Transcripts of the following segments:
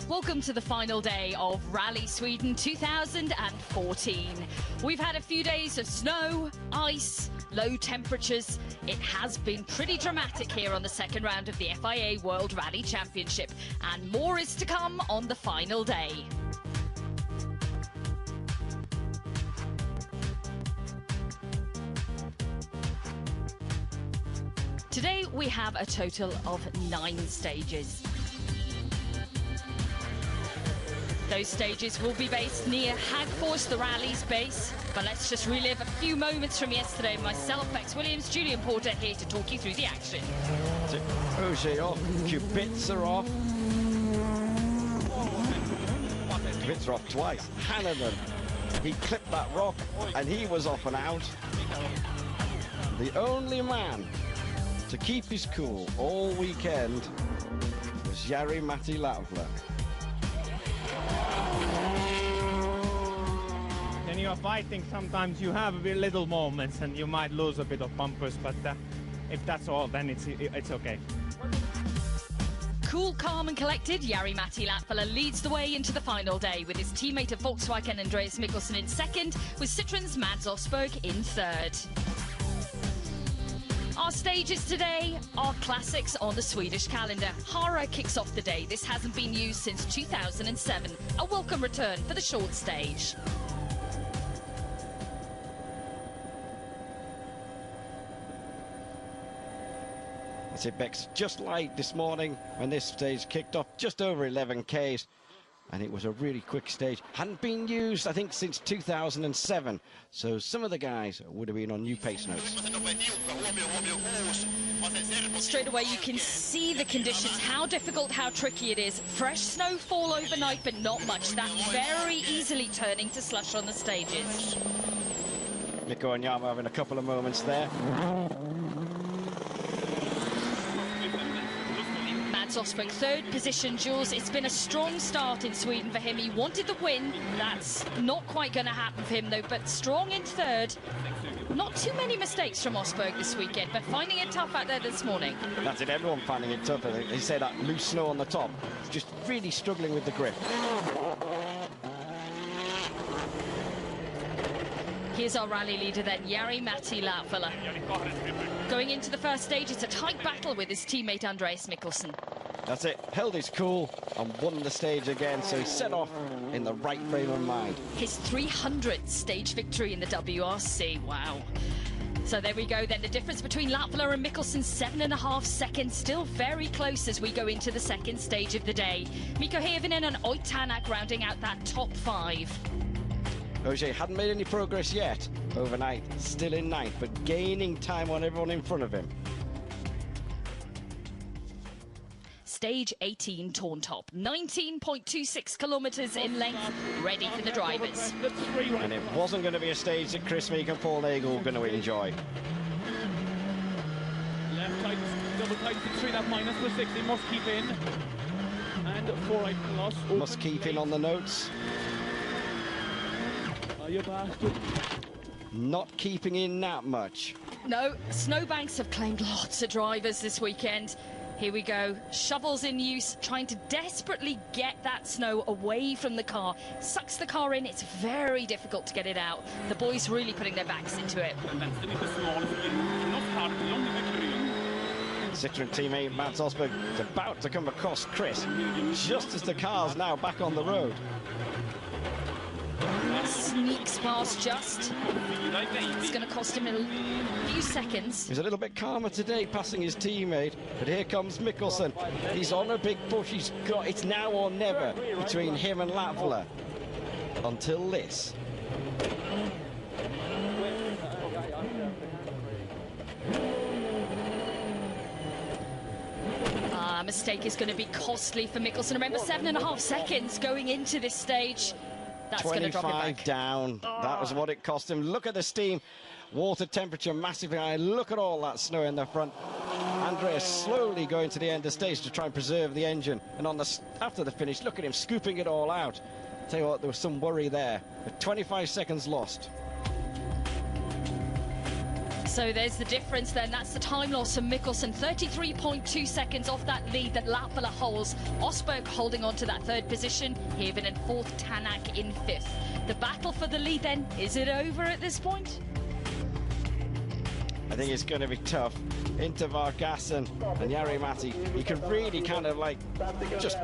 Welcome to the final day of Rally Sweden 2014. We've had a few days of snow, ice, low temperatures. It has been pretty dramatic here on the second round of the FIA World Rally Championship, and more is to come on the final day. Today we have a total of 9 stages. Those stages will be based near Hagfors, the rally's base. But let's just relive a few moments from yesterday. Myself, Bex Williams, Julian Porter here to talk you through the action. Ogier off, Kubica off. Kubica off twice. Hanneman, he clipped that rock and he was off and out. The only man to keep his cool all weekend was Jari-Matti Latvala. When you are fighting, sometimes you have little moments and you might lose a bit of bumpers, but if that's all, then it's okay. Cool, calm and collected, Jari-Matti Latvala leads the way into the final day with his teammate at Volkswagen Andreas Mikkelsen in second, with Citroen's Mads Osberg in third. Our stages today are classics on the Swedish calendar. Hara kicks off the day. This hasn't been used since 2007. A welcome return for the short stage. That's it, Bex. Just like this morning when this stage kicked off, just over 11 Ks. And it was a really quick stage. Hadn't been used, I think, since 2007. So some of the guys would have been on new pace notes. Straight away you can see the conditions, how difficult, how tricky it is. Fresh snowfall overnight, but not much. That very easily turning to slush on the stages. Mikko and Jarmo having a couple of moments there. Mads Osberg, third position, Jules. It's been a strong start in Sweden for him. He wanted the win. That's not quite going to happen for him, though, but strong in third. Not too many mistakes from Osberg this weekend, but finding it tough out there this morning. That's it, everyone finding it tough. They say that loose snow on the top, just really struggling with the grip. Here's our rally leader then, Jari-Matti Latvala. Going into the first stage, it's a tight battle with his teammate Andreas Mikkelsen. That's it, held his cool and won the stage again, so he set off in the right frame of mind. His 300th stage victory in the WRC, wow. So there we go then, the difference between Latvala and Mikkelsen, 7.5 seconds, still very close as we go into the second stage of the day. Mikko Hirvonen and Ott Tänak rounding out that top 5. Ogier hadn't made any progress yet overnight, still in ninth, but gaining time on everyone in front of him. Stage 18 Torntop, 19.26 kilometres in length, ready for the drivers. And it wasn't going to be a stage that Chris Meek and Paul Nagel were going to enjoy. Left tight, double tight, 3 that minus for 60, must keep in. And 4 right loss. Must keep in on the notes. You bastard. Not keeping in that much. No, snowbanks have claimed lots of drivers this weekend. Here we go, shovels in use, trying to desperately get that snow away from the car. Sucks the car in, it's very difficult to get it out. The boys really putting their backs into it. Citroen teammate Mads Osberg is about to come across Chris, just as the car's now back on the road. Sneaks past just. It's going to cost him a few seconds. He's a little bit calmer today, passing his teammate, but here comes Mikkelsen. He's on a big push. It's now or never between him and Latvala. Until this. Mistake is going to be costly for Mikkelsen. Remember, 7.5 seconds going into this stage. That's going to drop it back. 25 down. That was what it cost him. Look at the steam. Water temperature massively high. Look at all that snow in the front. Andreas slowly going to the end of the stage to try and preserve the engine. And after the finish, look at him scooping it all out. Tell you what, there was some worry there. But 25 seconds lost. So there's the difference then. That's the time loss from Mikkelsen. 33.2 seconds off that lead that Latvala holds. Osberg holding on to that third position. Heaven in fourth, Tanak in fifth. The battle for the lead then, is it over at this point? I think it's going to be tough. Into Vargassen and Jari-Matti. He can really kind of like just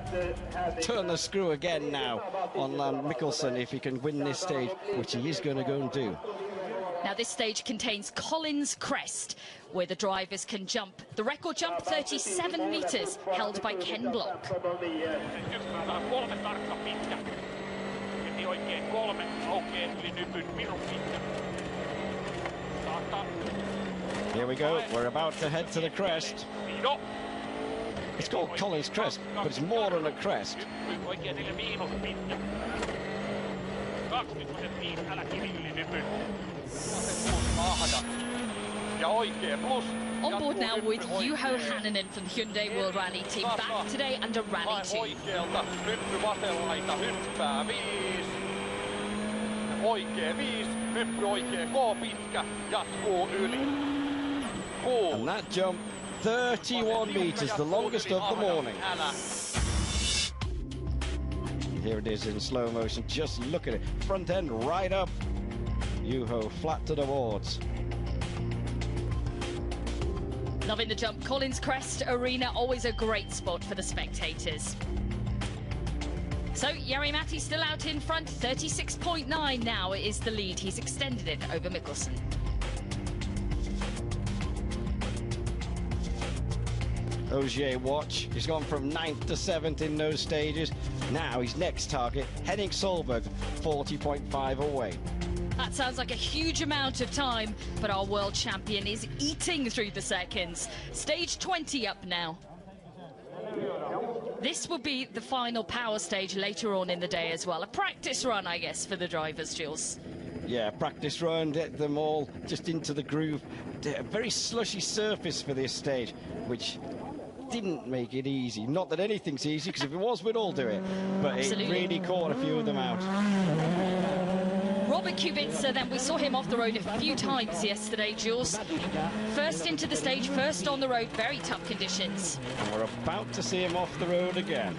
turn the screw again now on Mikkelsen if he can win this stage, which he is going to go and do. Now this stage contains Collins Crest, where the drivers can jump. The record jump, 37 metres, held by Ken Block. Here we go, we're about to head to the crest. It's called Collins Crest, but it's more than a crest. On board now with Juho Hänninen from the Hyundai World Rally Team, back today under Rally 2. And that jump, 31 metres, the longest of the morning. Here it is in slow motion, just look at it. Front end right up. Juho flat to the boards. Loving the jump. Collins Crest Arena, always a great spot for the spectators. So Jari-Matti still out in front, 36.9 now is the lead. He's extended it over Mikkelsen. Ogier watch, he's gone from 9th to 7th in those stages. Now his next target, Henning Solberg, 40.5 away. That sounds like a huge amount of time, but our world champion is eating through the seconds. Stage 20 up now. This will be the final power stage later on in the day as well. A practice run, I guess, for the drivers, Jules. Yeah, practice run, get them all just into the groove. A very slushy surface for this stage, which didn't make it easy. Not that anything's easy, because if it was, we'd all do it. But Absolutely. It really caught a few of them out. Robert Kubica, then we saw him off the road a few times yesterday, Jules. First into the stage, first on the road, very tough conditions. And we're about to see him off the road again.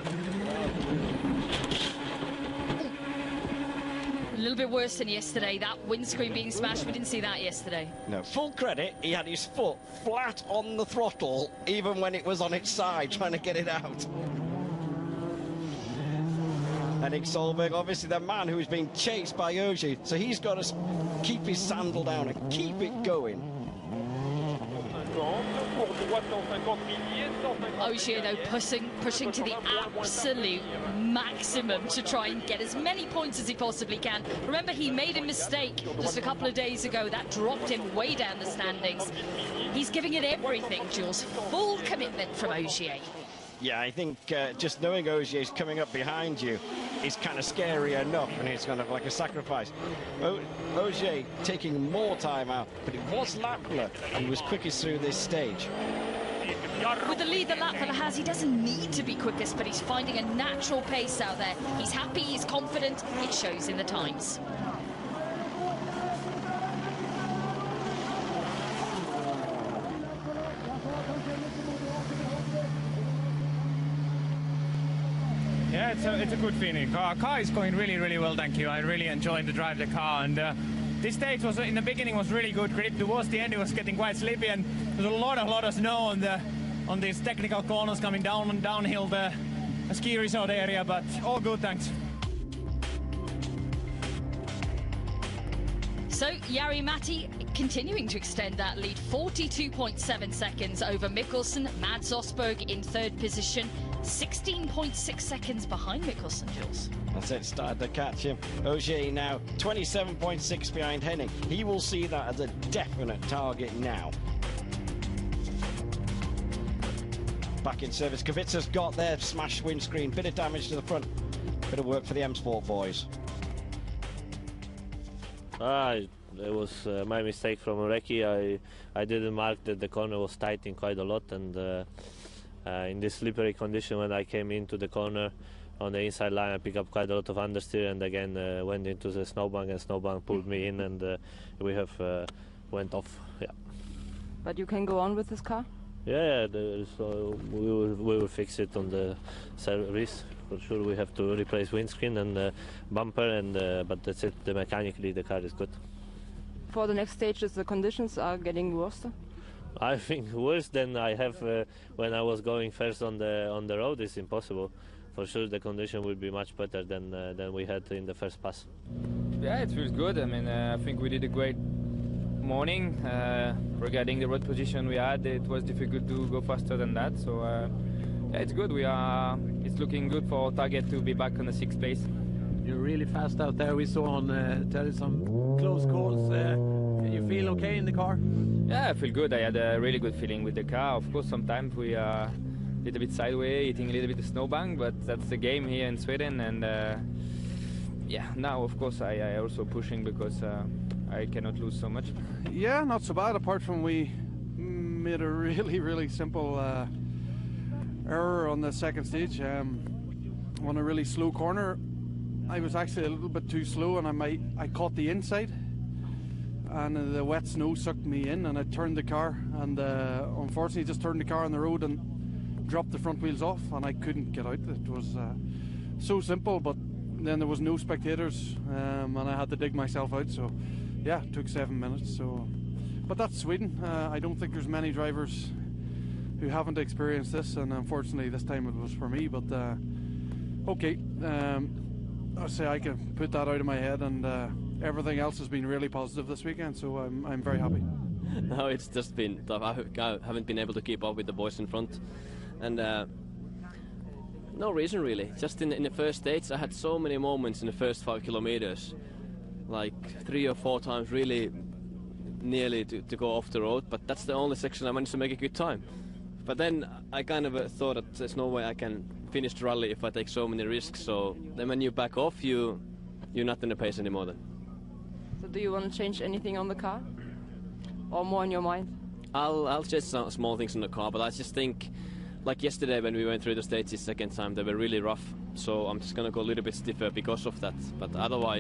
A little bit worse than yesterday, that windscreen being smashed. We didn't see that yesterday. No, full credit, he had his foot flat on the throttle, even when it was on its side, trying to get it out. Henning Solberg, obviously the man who is being chased by Ogier, so he's got to keep his sandal down and keep it going. Ogier, though, pushing to the absolute maximum to try and get as many points as he possibly can. Remember, he made a mistake just a couple of days ago. That dropped him way down the standings. He's giving it everything, Jules. Full commitment from Ogier. Yeah, I think just knowing Ogier is coming up behind you is kind of scary enough, and it's kind of like a sacrifice. Ogier taking more time out, but it was Latvala who was quickest through this stage. With the lead that Latvala has, he doesn't need to be quickest, but he's finding a natural pace out there. He's happy, he's confident, it shows in the times. Yeah, it's a good feeling. Car is going really, really well, thank you. I really enjoyed to drive the car, and this stage was in the beginning was really good grip. Towards the end, it was getting quite slippy, and there's a lot of snow on these technical corners coming down and downhill the ski resort area, but all good, thanks. So Jari-Matti continuing to extend that lead, 42.7 seconds over Mikkelsen. Mads Osberg in third position, 16.6 seconds behind Mikkelsen, Jules. That's it, started to catch him. Ogier now 27.6 behind Henning. He will see that as a definite target now. Back in service, Kubica's got their smashed windscreen, bit of damage to the front. Bit of work for the M Sport boys. It was my mistake from Recce. I didn't mark that the corner was tightening quite a lot, and in this slippery condition when I came into the corner on the inside line, I picked up quite a lot of understeer, and again went into the snowbank, and snowbank pulled me in, and we have went off. Yeah. But you can go on with this car? Yeah, so we will fix it on the service. For sure, we have to replace windscreen and bumper, but that's it. Mechanically, the car is good. For the next stages, the conditions are getting worse? I think worse than I have when I was going first on the road is impossible. For sure, the condition will be much better than we had in the first pass. Yeah, it feels good. I mean, I think we did a great morning. Regarding the road position we had, it was difficult to go faster than that. So yeah, it's good. It's looking good for our target to be back on the 6th place. You're really fast out there. We saw on telly some close calls. You feel okay in the car? Yeah, I feel good. I had a really good feeling with the car. Of course, sometimes we are a little bit sideways, hitting a little bit of snowbank, but that's the game here in Sweden. And yeah, now of course I also pushing because I cannot lose so much. Yeah, not so bad, apart from we made a really simple error on the second stage. On a really slow corner, I was actually a little bit too slow, and I caught the inside, and the wet snow sucked me in, and I turned the car, and unfortunately just turned the car on the road and dropped the front wheels off, and I couldn't get out. It was so simple, but then there was no spectators, and I had to dig myself out. So yeah, it took 7 minutes. So, but that's Sweden. I don't think there's many drivers who haven't experienced this, and unfortunately this time it was for me. But okay, I say I can put that out of my head, and everything else has been really positive this weekend. So I'm very happy. No, it's just been tough. I haven't been able to keep up with the boys in front, and no reason really. Just in the first stage, I had so many moments in the first 5 kilometers, like 3 or 4 times really nearly to go off the road, but that's the only section I managed to make a good time. But then I kind of thought that there's no way I can finish the rally if I take so many risks. So then when you back off, you're not in the pace anymore then. So do you want to change anything on the car? Or more in your mind? I'll change some small things in the car, but I just think, like yesterday when we went through the stages second time, they were really rough. So I'm just going to go a little bit stiffer because of that. But otherwise,